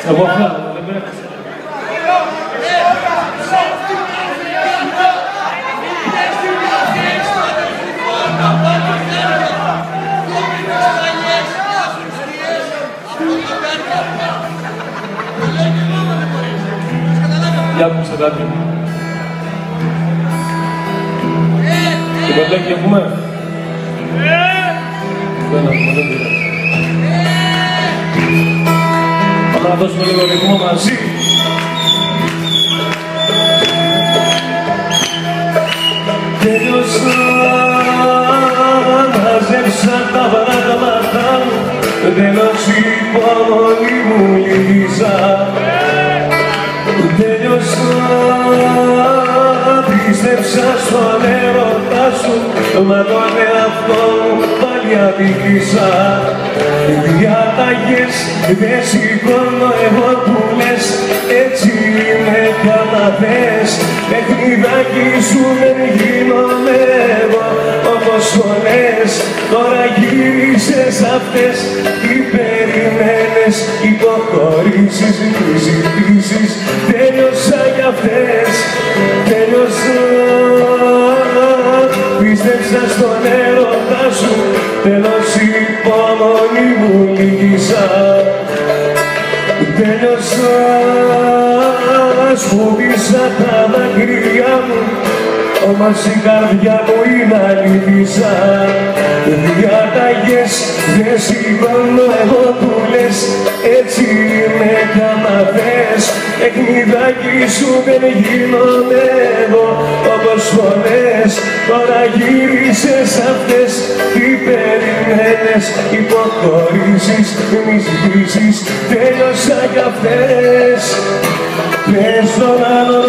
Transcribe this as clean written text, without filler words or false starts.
Εγώ φέρω, δεν πρέπει. Για άκουσα κάτι. Το κοντάκι έχουμε. Δεν έχουμε, δεν πειράζει. Πάμε να δώσουμε λίγο ρυθμό μαζί. Τέλειωσα, μαζέψα τα πράγματα μου, τέλος η υπομονή μου λύγησα. Τέλειωσα, πίστεψα στον έρωτα σου, μα τον εαυτό μου πάλι αδικήσα. Διάταγες δεν σηκώνω εγώ που λες, έτσι είμαι κάμα θες. Παιχνιδάκι σου δεν γίνομαι εγώ όπως το λες. Τώρα γύρισες αυτές, τι περιμένες, υποχωρήσεις, μη ζητήσεις. Τέλειωσα για αυτές, τέλειωσα. Πίστεψα στον έρωτα σου, τέλος η υπομονή μου λύγησα. Τέλειωσα, σπούδησα τα δάκρυα μου, όμως η καρδιά μου είναι αλήθισα. Διάταγες δεν σηκώνω εγώ που λες, έτσι είμαι κάμα θες. Παιχνιδάκι σου δεν γίνομαι εγώ όπως το λες. Τώρα γύρισες αυτές, τι περιμένες, υποχωρήσεις, μη ζητήσεις. Τέλειωσα κι αυτές, πες τον άλλο